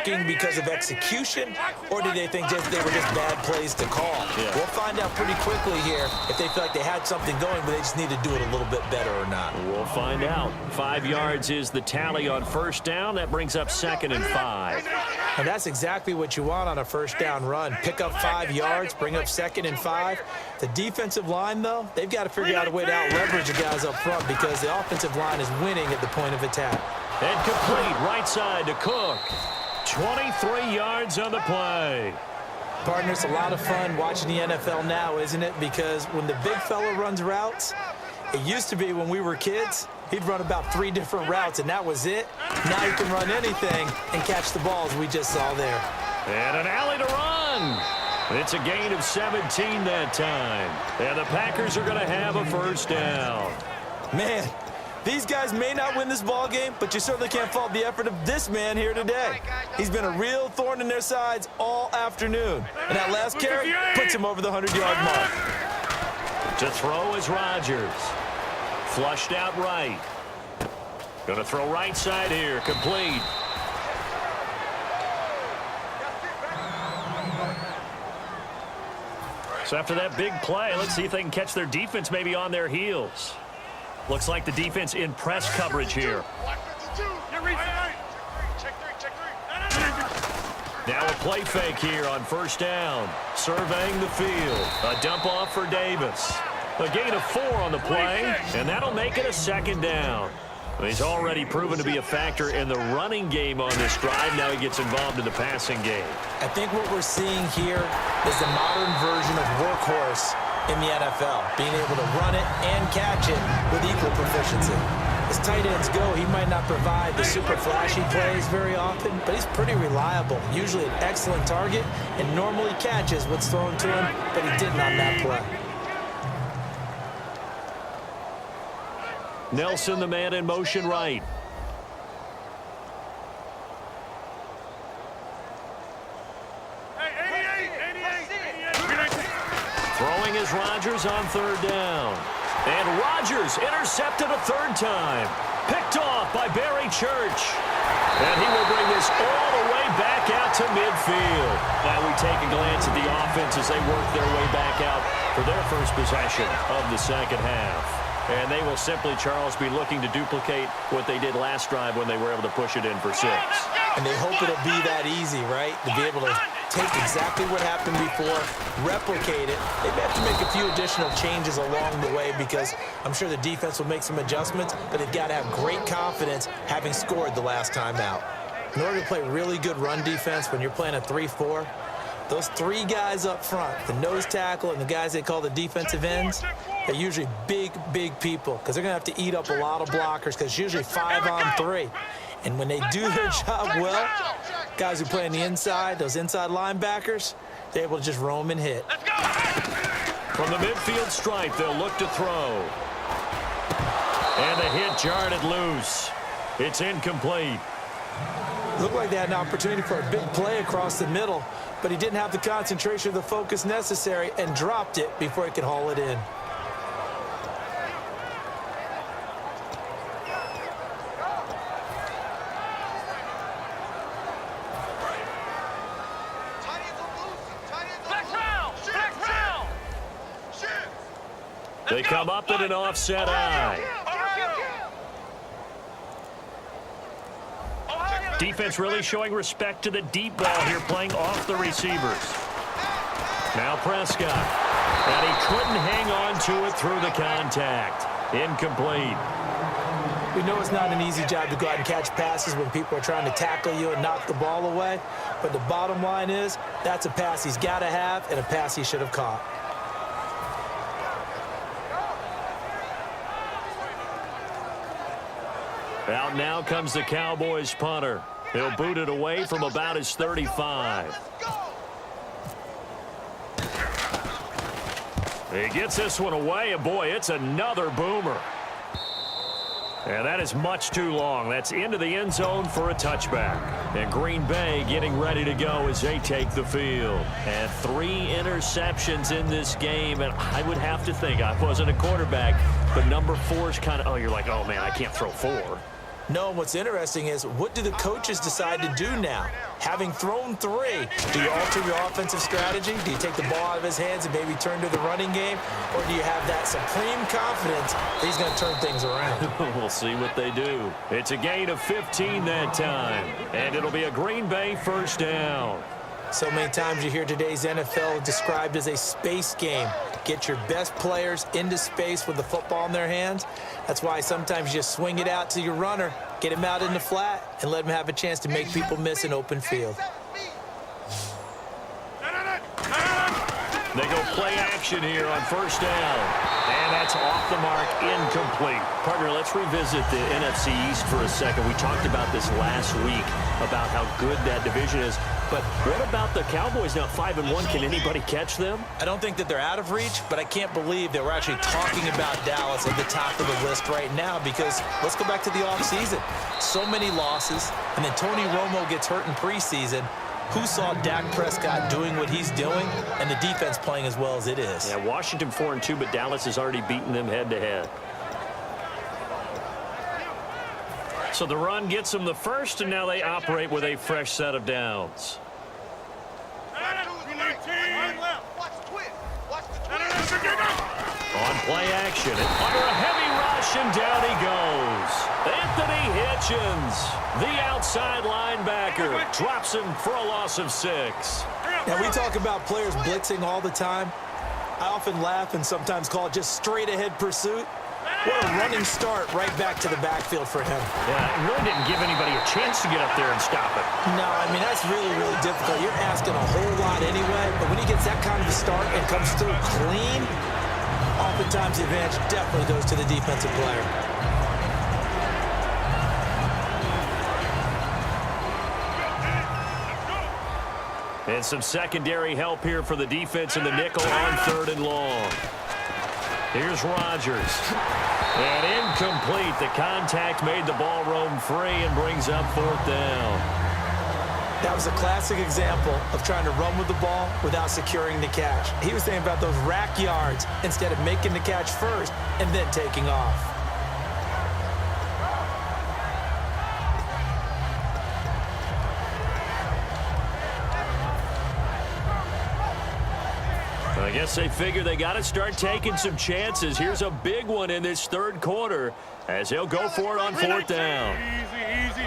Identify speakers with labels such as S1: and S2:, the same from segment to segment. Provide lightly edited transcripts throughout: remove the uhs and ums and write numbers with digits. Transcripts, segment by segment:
S1: working because of execution, or do they think they were just bad plays to call?
S2: Yeah.
S1: We'll find out pretty quickly here if they feel like they had something going, but they just need to do it a little bit better or not.
S2: We'll find out. 5 yards is the tally on first down. That brings up 2nd and 5.
S1: And that's exactly what you want on a first down run. Pick up 5 yards, bring up 2nd and 5. The defensive line, though, they've got to figure out a way to out-leverage the guys up front because the offensive line is winning at the point of attack.
S2: And complete right side to Cook. 23 yards on the play.
S1: Partner, it's a lot of fun watching the NFL now, isn't it? Because when the big fella runs routes, it used to be when we were kids, he'd run about 3 different routes, and that was it. Now he can run anything and catch the balls we just saw there.
S2: And an alley to run. It's a gain of 17 that time. And the Packers are going to have a first down.
S1: Man, these guys may not win this ball game, but you certainly can't fault the effort of this man here today. He's been a real thorn in their sides all afternoon. And that last carry puts him over the 100-yard mark.
S2: To throw is Rodgers. Flushed out right. Going to throw right side here. Complete. So after that big play, let's see if they can catch their defense maybe on their heels. Looks like the defense in press coverage here. Now a play fake here on first down. Surveying the field. A dump off for Davis. A gain of 4 on the play, and that'll make it a 2nd down. He's already proven to be a factor in the running game on this drive. Now he gets involved in the passing game.
S1: I think what we're seeing here is the modern version of workhorse in the NFL, being able to run it and catch it with equal proficiency. As tight ends go, he might not provide the super flashy plays very often, but he's pretty reliable, usually an excellent target, and normally catches what's thrown to him, but he didn't on that play.
S2: Nelson, the man in motion right. Throwing is Rodgers on 3rd down. And Rodgers intercepted a 3rd time. Picked off by Barry Church. And he will bring this all the way back out to midfield. Now we take a glance at the offense as they work their way back out for their first possession of the second half. And they will simply, Charles, be looking to duplicate what they did last drive when they were able to push it in for 6.
S1: And they hope it'll be that easy, right? To be able to take exactly what happened before, replicate it. They may have to make a few additional changes along the way because I'm sure the defense will make some adjustments, but they've got to have great confidence having scored the last time out. In order to play really good run defense when you're playing a 3-4, those 3 guys up front, the nose tackle and the guys they call the defensive ends, they're usually big, big people because they're going to have to eat up a lot of blockers because it's usually 5 on 3. And when they do their job well, guys who play on the inside, those inside linebackers, they're able to just roam and hit.
S2: From the midfield stripe, they'll look to throw. And the hit jarred it loose. It's incomplete.
S1: Looked like they had an opportunity for a big play across the middle, but he didn't have the concentration or the focus necessary and dropped it before he could haul it in.
S2: They come up in an offset eye. Defense really showing respect to the deep ball here, playing off the receivers. Now Prescott. And he couldn't hang on to it through the contact. Incomplete.
S1: We know it's not an easy job to go out and catch passes when people are trying to tackle you and knock the ball away. But the bottom line is, that's a pass he's got to have and a pass he should have caught.
S2: Out now comes the Cowboys punter. He'll boot it away from about his 35. He gets this one away, and boy, it's another boomer. And that is much too long. That's into the end zone for a touchback. And Green Bay getting ready to go as they take the field. And 3 interceptions in this game. And I would have to think, I wasn't a quarterback, but number 4 is kind of, oh, you're like, oh, man, I can't throw 4.
S1: No, what's interesting is, what do the coaches decide to do now? Having thrown 3, do you alter your offensive strategy? Do you take the ball out of his hands and maybe turn to the running game? Or do you have that supreme confidence that he's going to turn things around?
S2: We'll see what they do. It's a gain of 15 that time, and it'll be a Green Bay first down.
S1: So many times you hear today's NFL described as a space game. Get your best players into space with the football in their hands. That's why sometimes you just swing it out to your runner, get him out in the flat, and let him have a chance to make people miss an open field.
S2: They go play action here on first down. And that's off the mark, incomplete. Partner, let's revisit the NFC East for a second. We talked about this last week, about how good that division is. But what about the Cowboys now 5-1? Can anybody catch them?
S1: I don't think that they're out of reach, but I can't believe that we're actually talking about Dallas at the top of the list right now, because let's go back to the offseason. So many losses, and then Tony Romo gets hurt in preseason. Who saw Dak Prescott doing what he's doing and the defense playing as well as it is?
S2: Yeah, Washington 4-2, but Dallas has already beaten them head-to-head. So the run gets them the first, and now they operate with a fresh set of downs. On play action, and under a heavy rush, and down he goes. Anthony Hitchens, the outside linebacker, drops him for a loss of 6.
S1: Now, we talk about players blitzing all the time. I often laugh and sometimes call it just straight-ahead pursuit. What a running start right back to the backfield for him.
S2: Yeah, it really didn't give anybody a chance to get up there and stop it.
S1: No, I mean, that's really, really difficult. You're asking a whole lot anyway, but when he gets that kind of a start and comes through clean, oftentimes the advantage definitely goes to the defensive player.
S2: And some secondary help here for the defense in the nickel on 3rd and long. Here's Rodgers. And incomplete. The contact made the ball roam free and brings up 4th down.
S1: That was a classic example of trying to run with the ball without securing the catch. He was thinking about those rack yards instead of making the catch first and then taking off.
S2: I guess they figure they got to start taking some chances. Here's a big one in this 3rd quarter as he'll go for it on 4th down.
S3: Easy.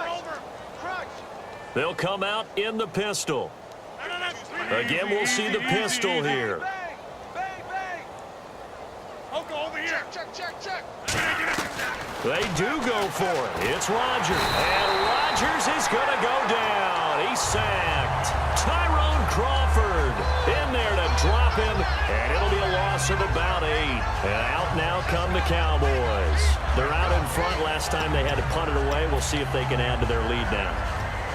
S3: Over.
S2: They'll come out in the pistol. Again, we'll see the pistol here. They do go for it. It's Rodgers. And Rodgers is going to go down. He's sacked. Tyrone Crawford in there to drop him. And it'll be a loss of about 8. And out now come the Cowboys. They're out in front. Last time they had to punt it away. We'll see if they can add to their lead now.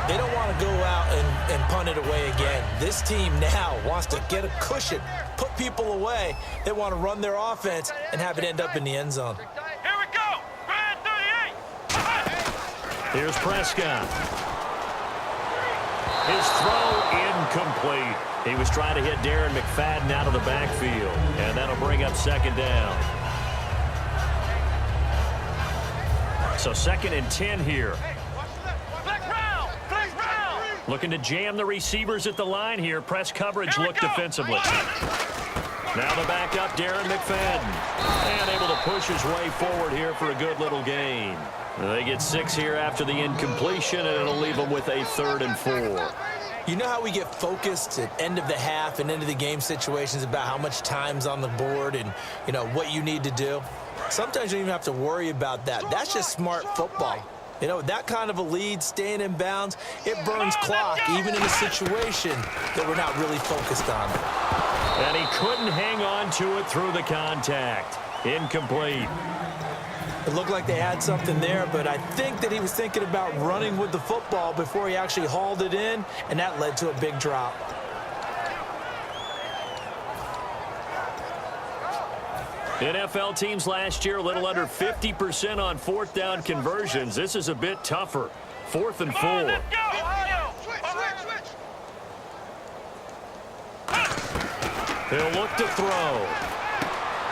S1: They don't want to go out and punt it away again. This team now wants to get a cushion, put people away. They want to run their offense and have it end up in the end zone.
S3: Here we go. Grand 38.
S2: Here's Prescott. His throw incomplete. He was trying to hit Darren McFadden out of the backfield, and that'll bring up 2nd down. So 2nd and 10 here. Looking to jam the receivers at the line here. Press coverage look defensively. Now the backup, Darren McFadden. And able to push his way forward here for a good little gain. They get 6 here after the incompletion, and it'll leave them with a 3rd and 4.
S1: You know how we get focused at end of the half and end of the game situations about how much time's on the board and, you know, what you need to do? Sometimes you don't even have to worry about that. That's just smart football. You know, that kind of a lead, staying in bounds, it burns clock, even in a situation that we're not really focused on.
S2: And he couldn't hang on to it through the contact. Incomplete.
S1: It looked like they had something there, but I think that he was thinking about running with the football before he actually hauled it in, and that led to a big drop.
S2: NFL teams last year a little under 50% on 4th down conversions. This is a bit tougher. 4th and 4. He'll look to throw.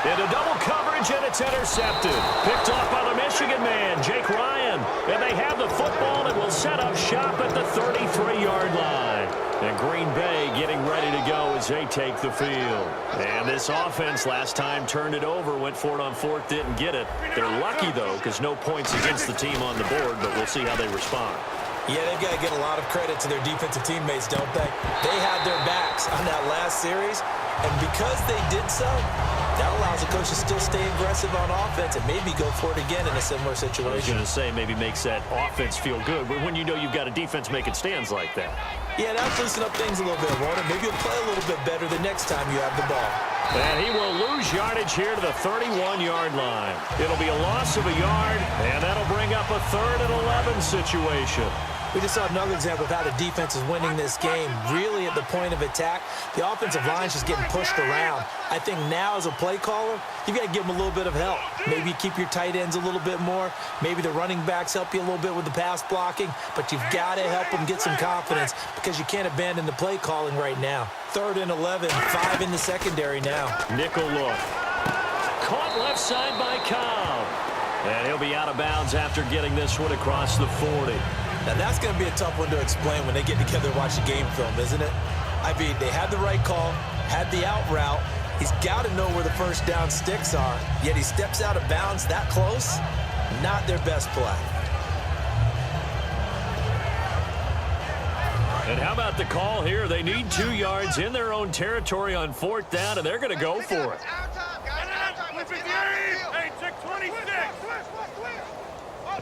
S2: Into double coverage, and it's intercepted. Picked off by the Michigan man, Jake Ryan. And they have the football and will set up shop at the 33-yard line. And Green Bay getting ready to go as they take the field. And this offense last time turned it over, went for it on fourth, didn't get it. They're lucky, though, because no points against the team on the board, but we'll see how they respond.
S1: Yeah, they've got to get a lot of credit to their defensive teammates, don't they? They had their backs on that last series, and because they did so, that allows the coach to still stay aggressive on offense and maybe go for it again in a similar situation.
S2: I was going to say maybe makes that offense feel good, but when you know you've got a defense making stands like that.
S1: Yeah, that'll loosen up things a little bit, won't it? Maybe you'll play a little bit better the next time you have the ball.
S2: And he will lose yardage here to the 31-yard line. It'll be a loss of a yard, and that'll bring up a 3rd and 11 situation.
S1: We just saw another example of how the defense is winning this game. Really at the point of attack, the offensive line's just getting pushed around. I think now as a play caller, you've got to give them a little bit of help. Maybe keep your tight ends a little bit more. Maybe the running backs help you a little bit with the pass blocking. But you've got to help them get some confidence because you can't abandon the play calling right now. 3rd and 11, 5 in the secondary now.
S2: Nickel look. Caught left side by Cobb. And he'll be out of bounds after getting this one across the 40.
S1: Now, that's going to be a tough one to explain when they get together and watch the game film, isn't it? I mean, they had the right call, had the out route. He's got to know where the first down sticks are, yet he steps out of bounds that close. Not their best play.
S2: And how about the call here? They need 2 yards in their own territory on 4th down, and they're going to go for it.
S3: Hey, 626.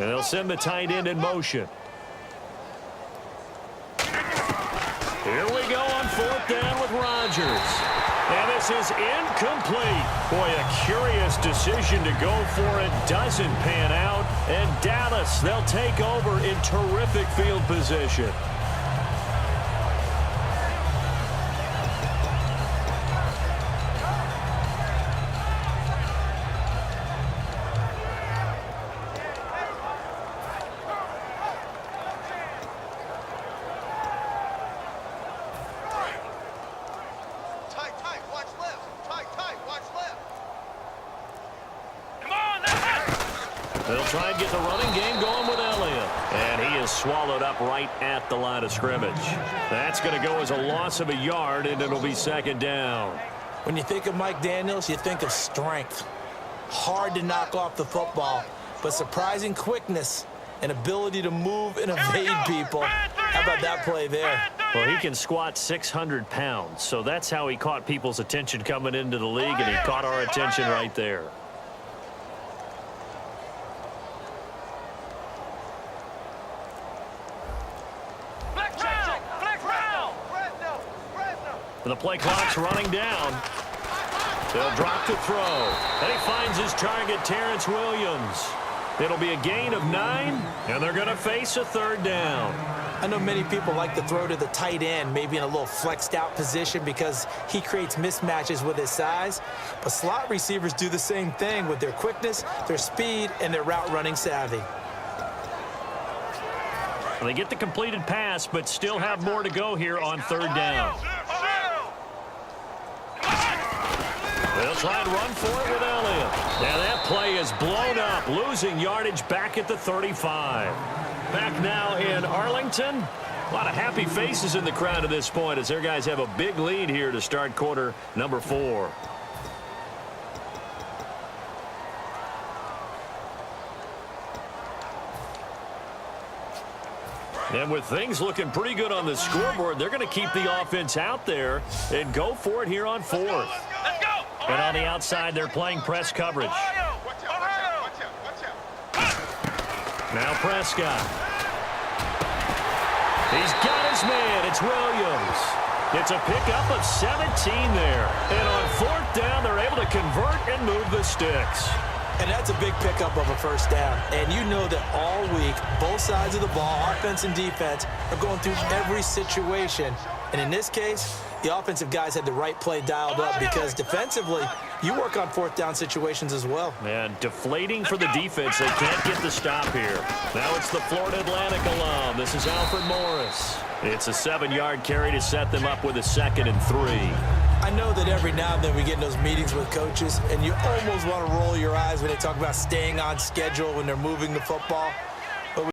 S2: And they'll send the tight end in motion. Here we go on 4th down with Rodgers. And this is incomplete. Boy, a curious decision to go for it. Doesn't pan out. And Dallas, they'll take over in terrific field position. They'll try and get the running game going with Elliott. And he is swallowed up right at the line of scrimmage. That's going to go as a loss of a yard, and it'll be 2nd down.
S1: When you think of Mike Daniels, you think of strength. Hard to knock off the football, but surprising quickness and ability to move and evade people. How about that play there?
S2: Well, he can squat 600 pounds, so that's how he caught people's attention coming into the league, and he caught our attention right there. The play clock's running down. They'll drop to throw. And he finds his target, Terrence Williams. It'll be a gain of 9, and they're going to face a 3rd down.
S1: I know many people like to throw to the tight end, maybe in a little flexed out position because he creates mismatches with his size. But slot receivers do the same thing with their quickness, their speed, and their route running savvy.
S2: They get the completed pass, but still have more to go here on 3rd down. They'll try and run for it with Elliott. Now that play is blown up, losing yardage back at the 35. Back now in Arlington. A lot of happy faces in the crowd at this point as their guys have a big lead here to start quarter number 4. And with things looking pretty good on the scoreboard, they're going to keep the offense out there and go for it here on 4th.
S3: Let's go.
S2: And on the outside, they're playing press coverage. Now Prescott. He's got his man. It's Williams. It's a pickup of 17 there. And on 4th down, they're able to convert and move the sticks.
S1: And that's a big pickup of a 1st down. And you know that all week, both sides of the ball, offense and defense, are going through every situation. And in this case, the offensive guys had the right play dialed up because defensively, you work on 4th down situations as well.
S2: Man, deflating for the defense. They can't get the stop here. Now it's the Florida Atlantic alum. This is Alfred Morris. It's a 7-yard carry to set them up with a 2nd and 3.
S1: I know that every now and then we get in those meetings with coaches, and you almost want to roll your eyes when they talk about staying on schedule when they're moving the football.